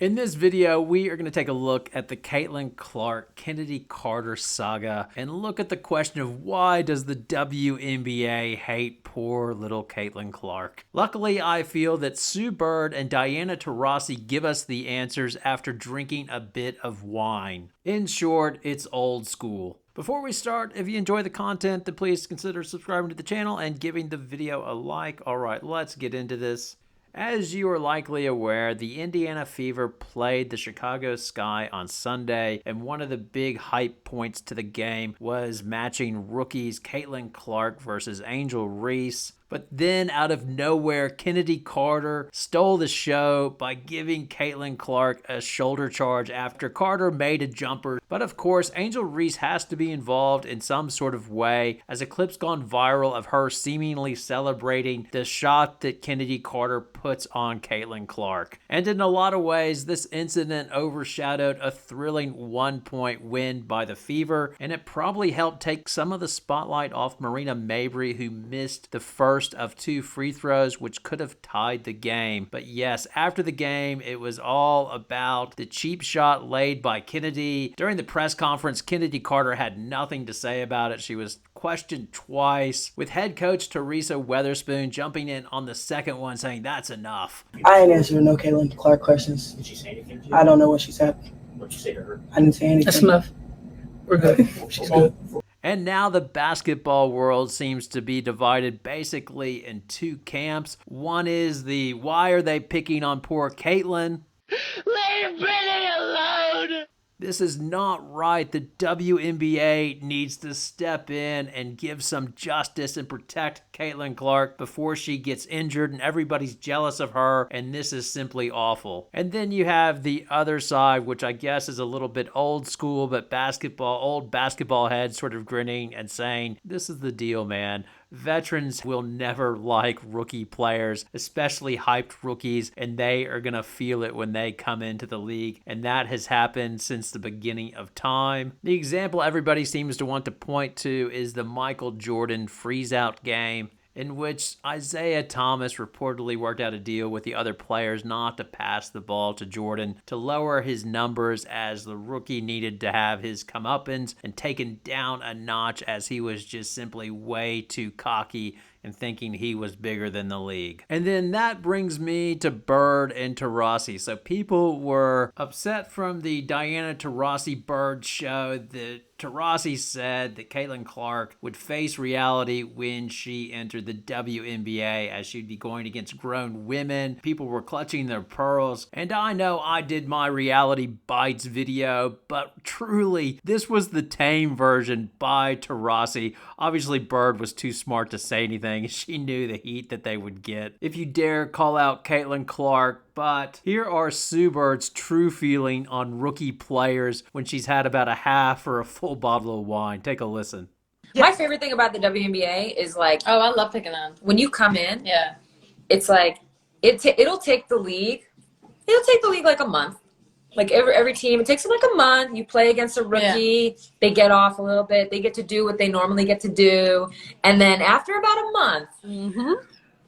In this video, we are going to take a look at the Caitlin Clark Chennedy Carter saga and look at the question of why does the WNBA hate poor little Caitlin Clark. Luckily, I feel that Sue Bird and Diana Taurasi give us the answers after drinking a bit of wine. In short, it's old school. Before we start, if you enjoy the content, then please consider subscribing to the channel and giving the video a like. All right, let's get into this. As you are likely aware, the Indiana Fever played the Chicago Sky on Sunday, and one of the big hype points to the game was matching rookies Caitlin Clark versus Angel Reese. But then, out of nowhere, Chennedy Carter stole the show by giving Caitlin Clark a shoulder charge after Carter made a jumper. But of course, Angel Reese has to be involved in some sort of way, as a clip's gone viral of her seemingly celebrating the shot that Chennedy Carter puts on Caitlin Clark. And in a lot of ways, this incident overshadowed a thrilling 1-point win by the Fever, and it probably helped take some of the spotlight off Marina Mabrey, who missed the first of 2 free throws, which could have tied the game. But yes, after the game, it was all about the cheap shot laid by Chennedy. During the press conference, Chennedy Carter had nothing to say about it. She was questioned twice, with head coach Teresa Weatherspoon jumping in on the second one saying that's enough. I ain't answering no Caitlin Clark questions. Did she say anything to you? I don't know what she said. What'd you say to her? I didn't say anything. That's enough. We're good. She's good. And now the basketball world seems to be divided basically in 2 camps. One is the why are they picking on poor Caitlin? Leave Brittany alone! This is not right. The WNBA needs to step in and give some justice and protect Caitlin Clark before she gets injured and everybody's jealous of her, and this is simply awful. And then you have the other side, which I guess is a little bit old school, but old basketball heads sort of grinning and saying, this is the deal, man. Veterans will never like rookie players, especially hyped rookies, and they are going to feel it when they come into the league, and that has happened since the beginning of time. The example everybody seems to want to point to is the Michael Jordan freeze-out game, in which Isaiah Thomas reportedly worked out a deal with the other players not to pass the ball to Jordan to lower his numbers, as the rookie needed to have his comeuppance and taken down a notch, as he was just simply way too cocky and thinking he was bigger than the league. And then that brings me to Bird and Taurasi. So people were upset from the Diana Taurasi Bird show that Taurasi said that Caitlin Clark would face reality when she entered the WNBA, as she'd be going against grown women. People were clutching their pearls. And I know I did my reality bites video, but truly, this was the tame version by Taurasi. Obviously, Bird was too smart to say anything. She knew the heat that they would get if you dare call out Caitlin Clark. But here are Sue Bird's true feeling on rookie players when she's had about a half or a full bottle of wine. Take a listen. My favorite thing about the WNBA is like, Oh, I love picking on. when you come in, Yeah. it's like it'll take the league. It'll take the league like a month. Like every team, it takes them like a month. You play against a rookie, they get off a little bit, they get to do what they normally get to do, and then after about a month,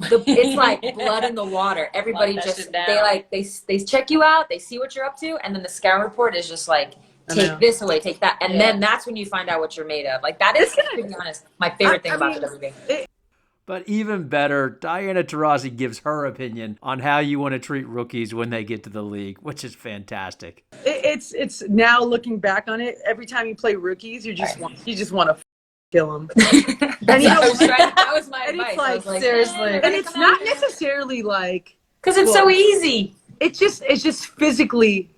it's like blood in the water. Everybody Lock that just shit down. they check you out, they see what you're up to, and then the scout report is just like, take this away, take that, and then that's when you find out what you're made of. Like that is, to be honest, my favorite thing about the WNBA. But even better, Diana Taurasi gives her opinion on how you want to treat rookies when they get to the league, which is fantastic. It's now looking back on it, every time you play rookies, you just want to kill them. And that was my And advice. it's I like, was like, seriously. And it's not necessarily like, because it's so easy. it's just physically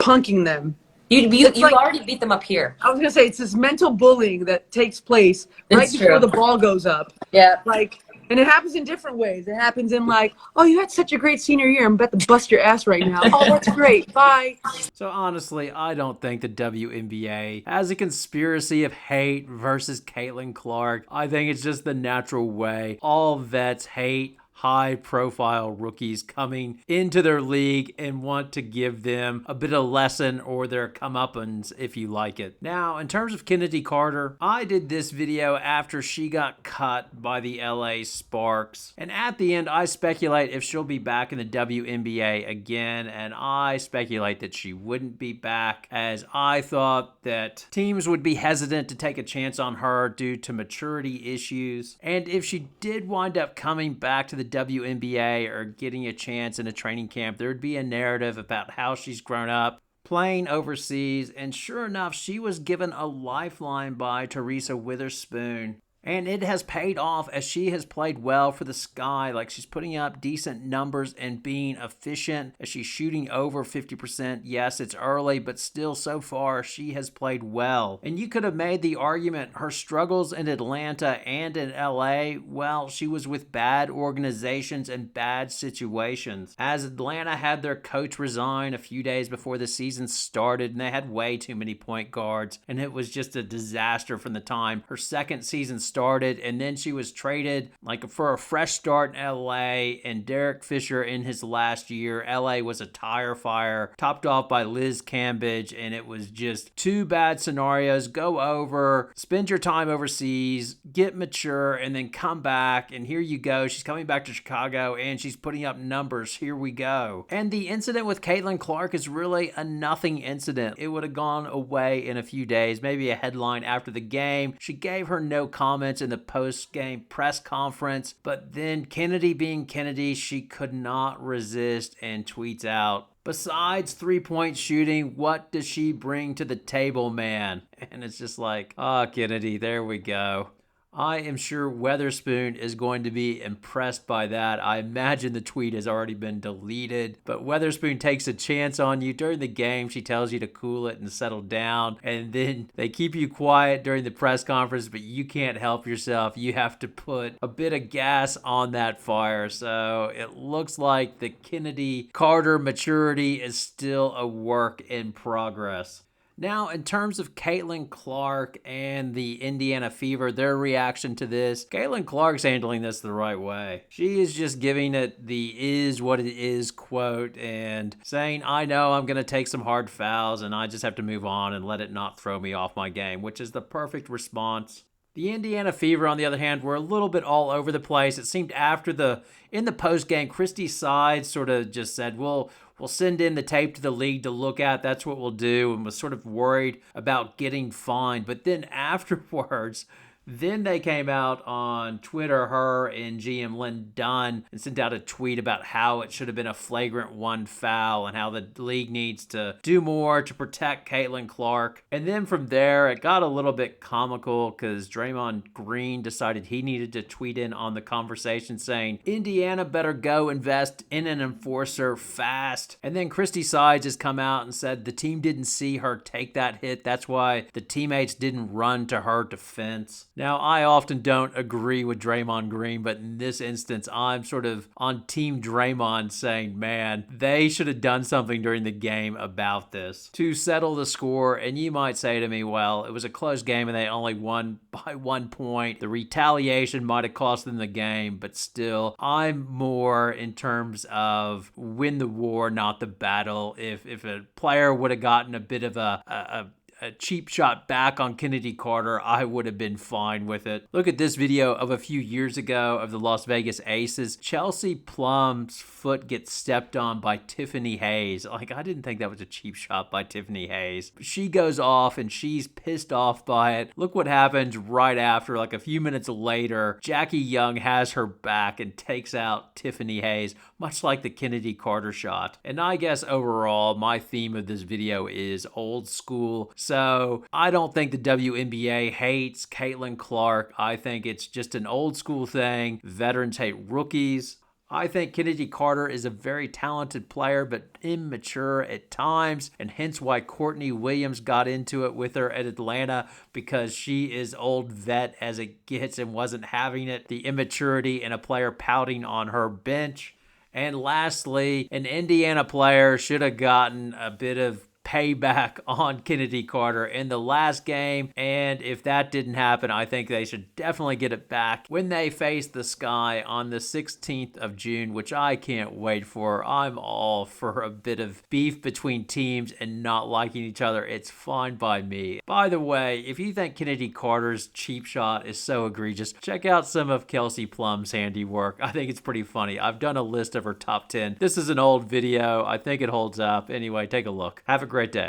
punking them. You like- already beat them up here. I was gonna say, it's this mental bullying that takes place right It's before true. the ball goes up. Yeah. Like, and it happens in different ways. It happens in like, oh, you had such a great senior year. I'm about to bust your ass right now. Oh, that's great. Bye. So honestly, I don't think the WNBA has a conspiracy of hate versus Caitlin Clark. I think it's just the natural way. All vets hate high-profile rookies coming into their league and want to give them a bit of lesson or their comeuppance, if you like it. Now, in terms of Chennedy Carter, I did this video after she got cut by the LA Sparks. And at the end, I speculate if she'll be back in the WNBA again, and I speculate that she wouldn't be back, as I thought that teams would be hesitant to take a chance on her due to maturity issues. And if she did wind up coming back to the WNBA or getting a chance in a training camp, there would be a narrative about how she's grown up playing overseas, and sure enough, she was given a lifeline by Taurasi Witherspoon. And it has paid off as she has played well for the Sky. Like, she's putting up decent numbers and being efficient as she's shooting over 50%. Yes, it's early, but still so far she has played well. And you could have made the argument her struggles in Atlanta and in LA, well, she was with bad organizations and bad situations. As Atlanta had their coach resign a few days before the season started, and they had way too many point guards, and it was just a disaster from the time her second season started, and then she was traded like for a fresh start in LA, and Derek Fisher in his last year, LA was a tire fire, topped off by Liz Cambridge, and it was just two bad scenarios. Go over, spend your time overseas, get mature, and then come back, and here you go. She's coming back to Chicago, and she's putting up numbers. Here we go. And the incident with Caitlin Clark is really a nothing incident. It would have gone away in a few days, maybe a headline after the game. She gave her no comments in the post-game press conference, but then Chennedy being Chennedy, she could not resist and tweets out, "Besides three-point shooting, what does she bring to the table, man?" And it's just like, oh, Chennedy, there we go. I am sure Witherspoon is going to be impressed by that. I imagine the tweet has already been deleted, but Witherspoon takes a chance on you during the game. She tells you to cool it and settle down, and then they keep you quiet during the press conference, but you can't help yourself. You have to put a bit of gas on that fire. So it looks like the Chennedy Carter maturity is still a work in progress. Now, in terms of Caitlin Clark and the Indiana Fever, their reaction to this, Caitlin Clark's handling this the right way. She is just giving it the is what it is quote and saying, I know I'm going to take some hard fouls and I just have to move on and let it not throw me off my game, which is the perfect response. The Indiana Fever, on the other hand, were a little bit all over the place. It seemed in the post-game, Christy Sides sort of just said, we'll send in the tape to the league to look at. That's what we'll do, and was sort of worried about getting fined. But then afterwards, then they came out on Twitter, her and GM Lynn Dunn, and sent out a tweet about how it should have been a flagrant 1 foul and how the league needs to do more to protect Caitlin Clark. And then from there, it got a little bit comical because Draymond Green decided he needed to tweet in on the conversation saying, Indiana better go invest in an enforcer fast. And then Christy Sides has come out and said the team didn't see her take that hit. That's why the teammates didn't run to her defense. Now, I often don't agree with Draymond Green, but in this instance, I'm sort of on Team Draymond saying, man, they should have done something during the game about this to settle the score. And you might say to me, well, it was a close game and they only won by 1 point. The retaliation might have cost them the game, but still, I'm more in terms of win the war, not the battle. If a player would have gotten a bit of a cheap shot back on Chennedy Carter, I would have been fine with it. Look at this video of a few years ago of the Las Vegas Aces. Chelsea Plum's foot gets stepped on by Tiffany Hayes. Like, I didn't think that was a cheap shot by Tiffany Hayes. She goes off and she's pissed off by it. Look what happens right after, like a few minutes later. Jackie Young has her back and takes out Tiffany Hayes, much like the Chennedy Carter shot. And I guess overall, my theme of this video is old school. So I don't think the WNBA hates Caitlin Clark. I think it's just an old school thing. Veterans hate rookies. I think Chennedy Carter is a very talented player, but immature at times, and hence why Courtney Williams got into it with her at Atlanta, because she is old vet as it gets and wasn't having it. The immaturity and a player pouting on her bench. And lastly, an Indiana player should have gotten a bit of payback on Chennedy Carter in the last game. And if that didn't happen, I think they should definitely get it back when they face the Sky on the 16th of June, which I can't wait for. I'm all for a bit of beef between teams and not liking each other. It's fine by me. By the way, if you think Chennedy Carter's cheap shot is so egregious, check out some of Kelsey Plum's handiwork. I think it's pretty funny. I've done a list of her top 10. This is an old video. I think it holds up. Anyway, take a look. Have a great day.